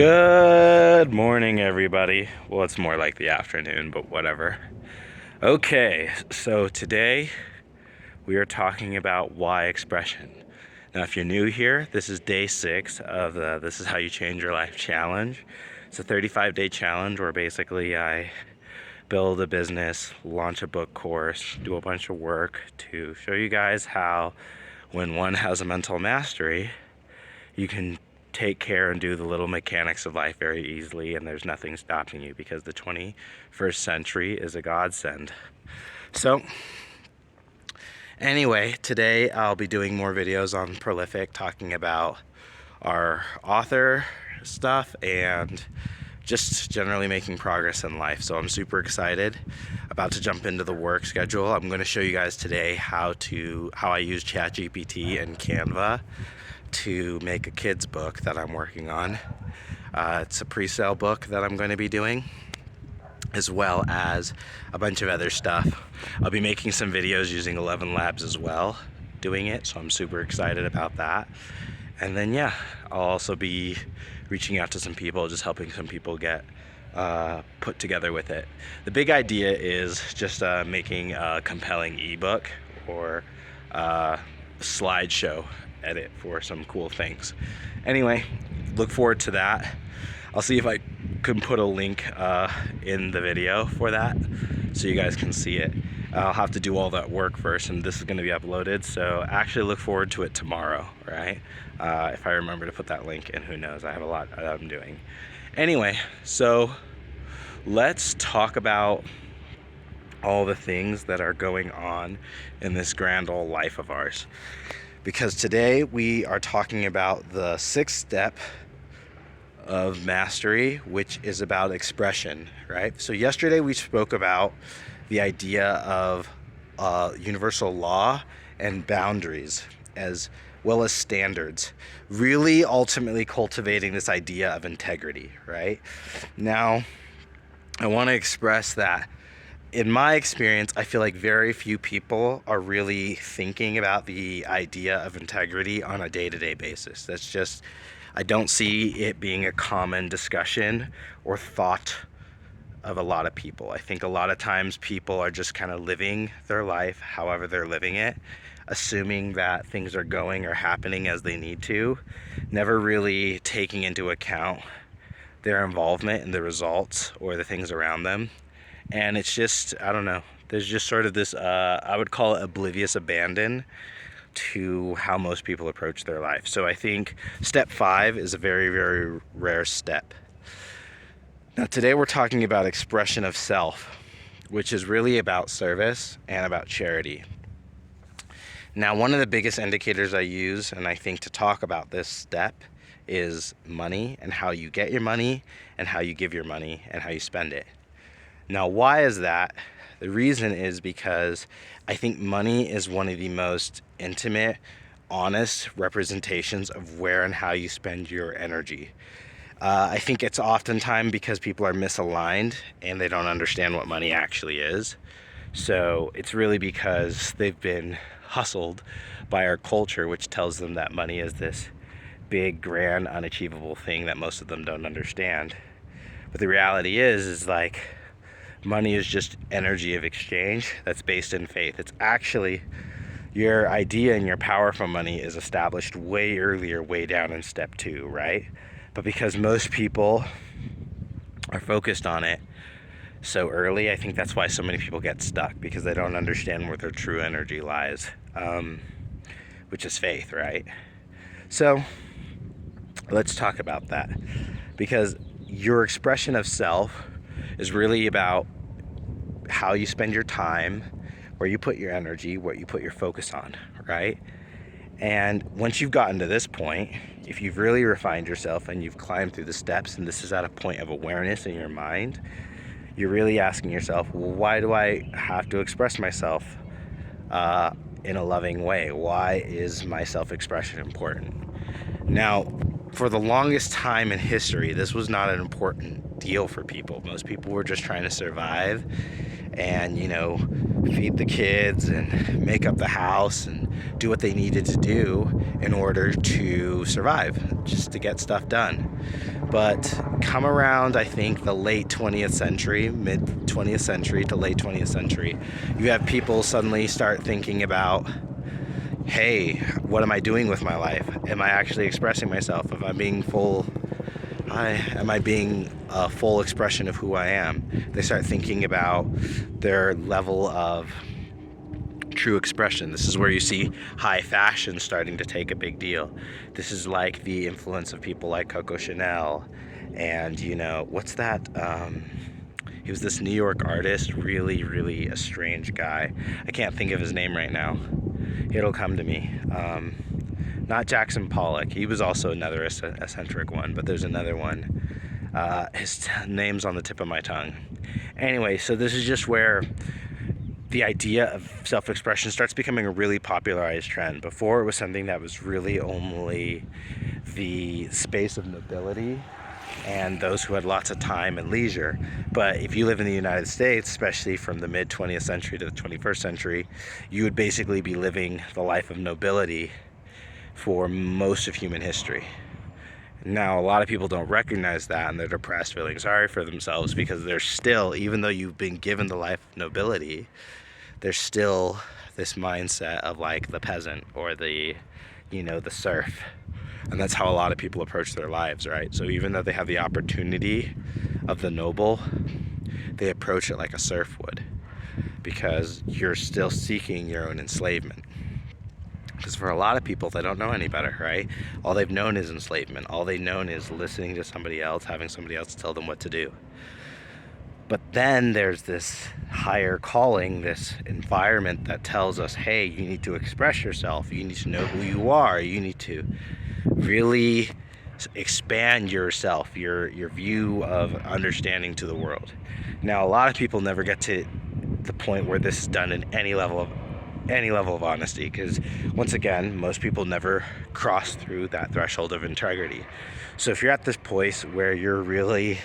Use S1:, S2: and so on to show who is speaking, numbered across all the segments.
S1: Good morning, everybody. Well, it's more like the afternoon, but whatever. Okay, so today we are talking about why expression. Now, if you're new here, this is day 6 of the This Is How You Change Your Life challenge. It's a 35-day challenge where basically I build a business, launch a book course, do a bunch of work to show you guys how, when one has a mental mastery, you can take care and do the little mechanics of life very easily, and there's nothing stopping you because the 21st century is a godsend. So anyway, today I'll be doing more videos on Prolific, talking about our author stuff and just generally making progress in life. So I'm super excited, about to jump into the work schedule. I'm going to show you guys today how I use ChatGPT and Canva to make a kid's book that I'm working on. It's a pre-sale book that I'm going to be doing, as well as a bunch of other stuff. I'll be making some videos using 11 Labs as well, doing it, so I'm super excited about that. And then yeah, I'll also be reaching out to some people, just helping some people get put together with it. The big idea is just making a compelling ebook or slideshow edit for some cool things. Anyway, look forward to that. I'll see if I can put a link in the video for that so you guys can see it. I'll have to do all that work first, and this is going to be uploaded, so actually look forward to it tomorrow, right? If I remember to put that link in, who knows, I have a lot I'm doing. Anyway, so let's talk about all the things that are going on in this grand old life of ours, because today we are talking about the 6th step of mastery, which is about expression, right? So yesterday we spoke about the idea of universal law and boundaries, as well as standards, really ultimately cultivating this idea of integrity, right? Now, I want to express that in my experience, I feel like very few people are really thinking about the idea of integrity on a day-to-day basis. That's just, I don't see it being a common discussion or thought of a lot of people. I think a lot of times people are just kind of living their life however they're living it, assuming that things are going or happening as they need to, never really taking into account their involvement in the results or the things around them. And it's just, I don't know, there's just sort of this, I would call it oblivious abandon to how most people approach their life. So I think step 5 is a very, very rare step. Now today we're talking about expression of self, which is really about service and about charity. Now, one of the biggest indicators I use, and I think to talk about this step, is money and how you get your money and how you give your money and how you spend it. Now, why is that? The reason is because I think money is one of the most intimate, honest representations of where and how you spend your energy. I think it's oftentimes because people are misaligned and they don't understand what money actually is. So it's really because they've been hustled by our culture, which tells them that money is this big, grand, unachievable thing that most of them don't understand. But the reality is like, money is just energy of exchange that's based in faith. It's actually, your idea and your power from money is established way earlier, way down in step 2, right? But because most people are focused on it so early, I think that's why so many people get stuck, because they don't understand where their true energy lies, which is faith, right? So let's talk about that, because your expression of self is really about how you spend your time, where you put your energy, what you put your focus on, right? And once you've gotten to this point, if you've really refined yourself and you've climbed through the steps, and this is at a point of awareness in your mind, you're really asking yourself, well, why do I have to express myself in a loving way? Why is my self-expression important? Now, for the longest time in history, this was not an important deal for people. Most people were just trying to survive and, you know, feed the kids and make up the house and do what they needed to do in order to survive, just to get stuff done. But come around, I think, the late 20th century, mid 20th century to late 20th century, you have people suddenly start thinking about, hey, what am I doing with my life? Am I actually expressing myself? Am I being a full expression of who I am? They start thinking about their level of true expression. This is where you see high fashion starting to take a big deal. This is like the influence of people like Coco Chanel and, you know, what's that? He was this New York artist, really a strange guy. I can't think of his name right now. It'll come to me. Not Jackson Pollock. He was also another eccentric one, but there's another one. His name's on the tip of my tongue. Anyway, so this is just where the idea of self-expression starts becoming a really popularized trend. Before, it was something that was really only the space of nobility and those who had lots of time and leisure. But if you live in the United States, especially from the mid 20th century to the 21st century, you would basically be living the life of nobility for most of human history. Now, a lot of people don't recognize that, and they're depressed, feeling sorry for themselves, because they're still, even though you've been given the life of nobility, there's still this mindset of like the peasant or the, you know, the serf. And that's how a lot of people approach their lives, right? So even though they have the opportunity of the noble, they approach it like a serf would, because you're still seeking your own enslavement. Because for a lot of people, they don't know any better, right? All they've known is enslavement. All they've known is listening to somebody else, having somebody else tell them what to do. But then there's this higher calling, this environment that tells us, hey, you need to express yourself. You need to know who you are. You need to really expand yourself, your view of understanding to the world. Now, a lot of people never get to the point where this is done in any level of honesty, because once again, most people never cross through that threshold of integrity. So if you're at this place where you're really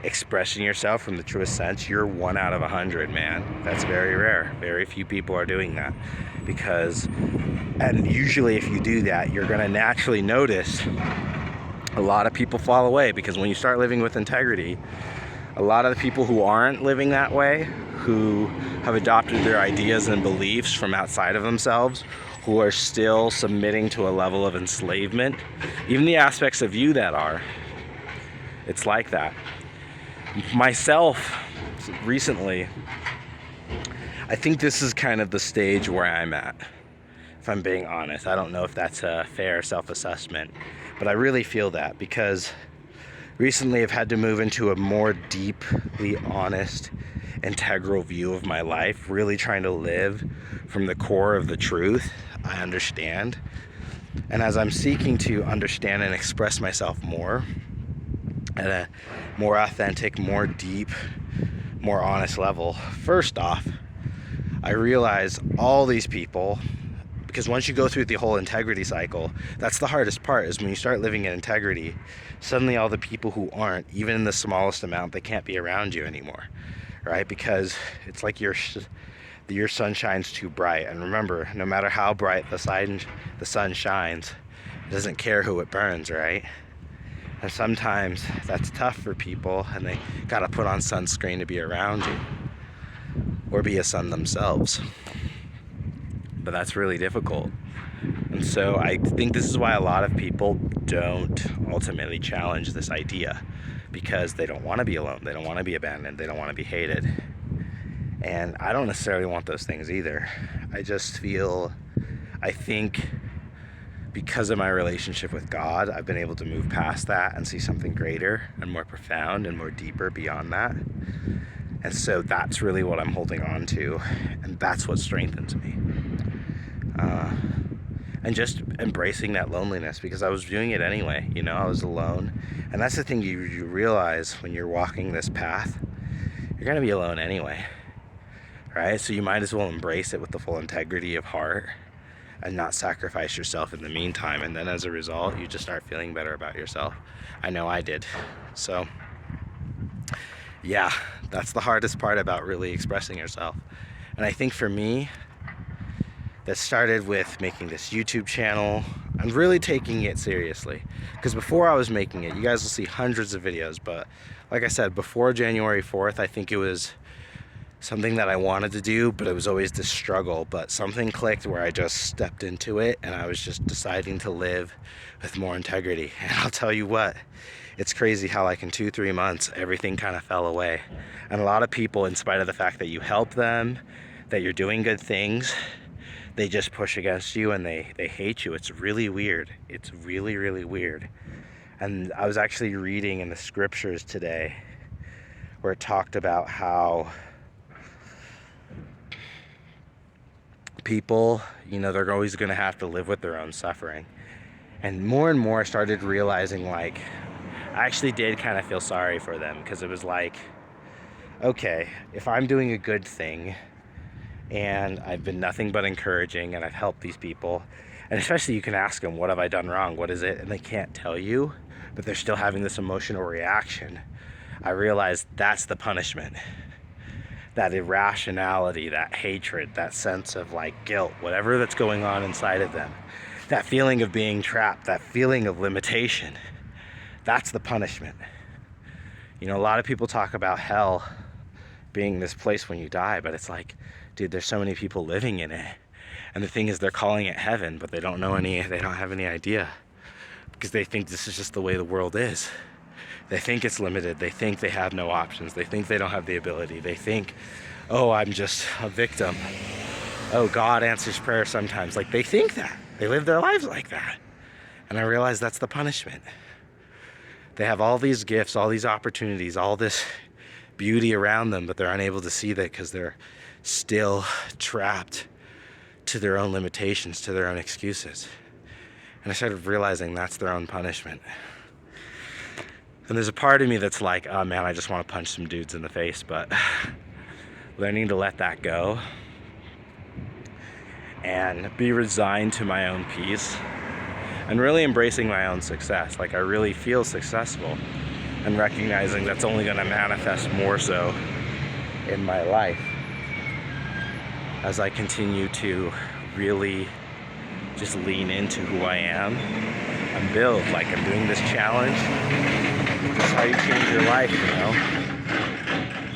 S1: expressing yourself from the truest sense, you're 1 out of 100, man. That's very rare. Very few people are doing that, and usually if you do that, you're going to naturally notice a lot of people fall away, because when you start living with integrity, a lot of the people who aren't living that way, who have adopted their ideas and beliefs from outside of themselves, who are still submitting to a level of enslavement, even the aspects of you that are, it's like that. Myself, recently, I think this is kind of the stage where I'm at, if I'm being honest. I don't know if that's a fair self-assessment, but I really feel that, because recently I've had to move into a more deeply honest, integral view of my life, really trying to live from the core of the truth I understand. And as I'm seeking to understand and express myself more at a more authentic, more deep, more honest level, first off, I realize all these people, because once you go through the whole integrity cycle, that's the hardest part, is when you start living in integrity, suddenly all the people who aren't, even in the smallest amount, they can't be around you anymore, right? Because it's like your sun shines too bright. And remember, no matter how bright the sun shines, it doesn't care who it burns, right? And sometimes that's tough for people, and they gotta put on sunscreen to be around you, or be a sun themselves. But that's really difficult. And so I think this is why a lot of people don't ultimately challenge this idea, because they don't want to be alone, they don't want to be abandoned, they don't want to be hated. And I don't necessarily want those things either. I think because of my relationship with God, I've been able to move past that and see something greater and more profound and more deeper beyond that. And so that's really what I'm holding on to, and that's what strengthens me. And just embracing that loneliness, because I was doing it anyway, you know, I was alone. And that's the thing you realize when you're walking this path, you're gonna be alone anyway, right? So you might as well embrace it with the full integrity of heart and not sacrifice yourself in the meantime. And then as a result, you just start feeling better about yourself. I know I did. So yeah, that's the hardest part about really expressing yourself. And I think for me, that started with making this YouTube channel and really taking it seriously. Because before I was making it, you guys will see hundreds of videos, but like I said, before January 4th, I think it was something that I wanted to do, but it was always this struggle. But something clicked where I just stepped into it, and I was just deciding to live with more integrity. And I'll tell you what, it's crazy how like in 2-3 months, everything kind of fell away. And a lot of people, in spite of the fact that you help them, that you're doing good things, they just push against you and they hate you. It's really weird. It's really, really weird. And I was actually reading in the scriptures today where it talked about how people, you know, they're always going to have to live with their own suffering. And more I started realizing, like, I actually did kind of feel sorry for them, because it was like, okay, if I'm doing a good thing and I've been nothing but encouraging and I've helped these people, and especially you can ask them, what have I done wrong? What is it? And they can't tell you, but they're still having this emotional reaction. I realized that's the punishment. That irrationality, that hatred, that sense of like guilt, whatever that's going on inside of them, that feeling of being trapped, that feeling of limitation, that's the punishment. You know, a lot of people talk about hell being this place when you die, but it's like, dude, there's so many people living in it. And the thing is, they're calling it heaven, but they don't have any idea, because they think this is just the way the world is. They think it's limited. They think they have no options. They think they don't have the ability. They think, oh, I'm just a victim. Oh, God answers prayer sometimes. Like, they think that. They live their lives like that. And I realize that's the punishment. They have all these gifts, all these opportunities, all this beauty around them, but they're unable to see that because they're still trapped to their own limitations, to their own excuses. And I started realizing that's their own punishment. And there's a part of me that's like, oh man, I just want to punch some dudes in the face, but learning to let that go and be resigned to my own peace and really embracing my own success. Like, I really feel successful, and recognizing that's only going to manifest more so in my life as I continue to really just lean into who I am and build. Like, I'm doing this challenge. That's how you change your life, you know?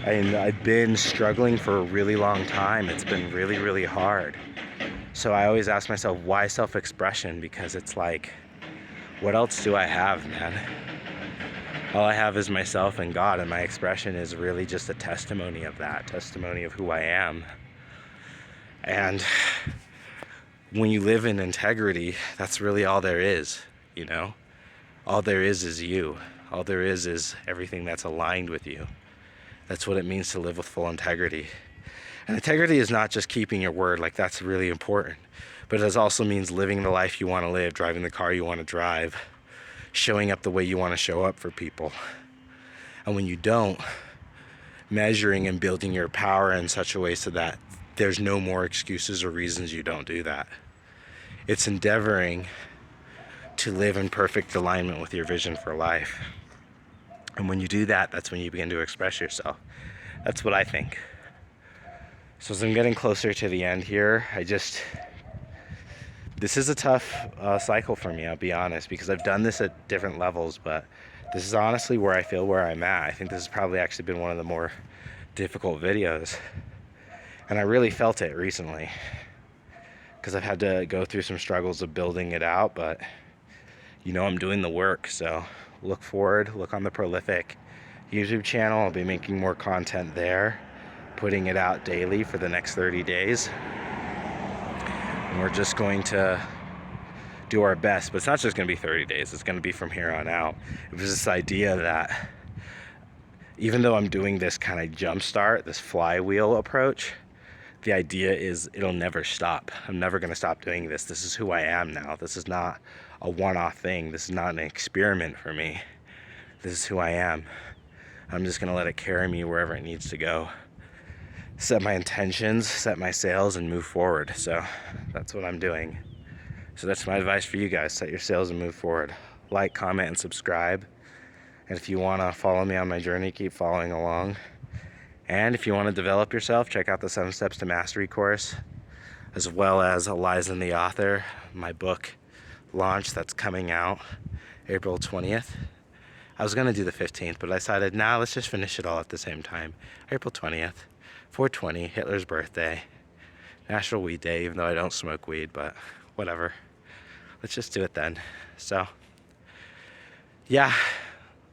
S1: And I've been struggling for a really long time. It's been really, really hard. So I always ask myself, why self-expression? Because it's like, what else do I have, man? All I have is myself and God, and my expression is really just a testimony of that, testimony of who I am. And when you live in integrity, that's really all there is, you know? All there is you. All there is everything that's aligned with you. That's what it means to live with full integrity. And integrity is not just keeping your word, like, that's really important. But it also means living the life you want to live, driving the car you want to drive, showing up the way you want to show up for people. And when you don't, measuring and building your power in such a way so that there's no more excuses or reasons you don't do that. It's endeavoring to live in perfect alignment with your vision for life. And when you do that, that's when you begin to express yourself. That's what I think. So as I'm getting closer to the end here, this is a tough cycle for me, I'll be honest, because I've done this at different levels, but this is honestly where I feel where I'm at. I think this has probably actually been one of the more difficult videos. And I really felt it recently, because I've had to go through some struggles of building it out, but you know, I'm doing the work. So look on the Prolific YouTube channel. I'll be making more content there, putting it out daily for the next 30 days. And we're just going to do our best, but it's not just going to be 30 days. It's going to be from here on out. It was this idea that even though I'm doing this kind of jumpstart, this flywheel approach, the idea is it'll never stop. I'm never going to stop doing this. This is who I am now. This is not a one-off thing. This is not an experiment for me. This is who I am. I'm just going to let it carry me wherever it needs to go. Set my intentions, set my sails, and move forward. So that's what I'm doing. So that's my advice for you guys. Set your sails and move forward. Like, comment, and subscribe. And if you want to follow me on my journey, keep following along. And if you want to develop yourself, check out the 7 Steps to Mastery course, as well as Eliza and The Author, my book launch that's coming out April 20th. I was going to do the 15th, but I decided, nah, let's just finish it all at the same time. April 20th, 420, Hitler's birthday, National Weed Day, even though I don't smoke weed, but whatever. Let's just do it then. So, yeah,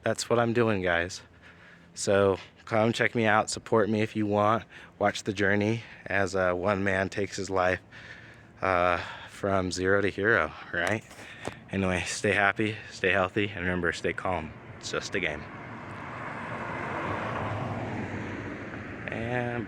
S1: that's what I'm doing, guys. So come check me out, support me if you want. Watch the journey as one man takes his life from 0 to hero, right? Anyway, stay happy, stay healthy, and remember, stay calm. It's just a game. And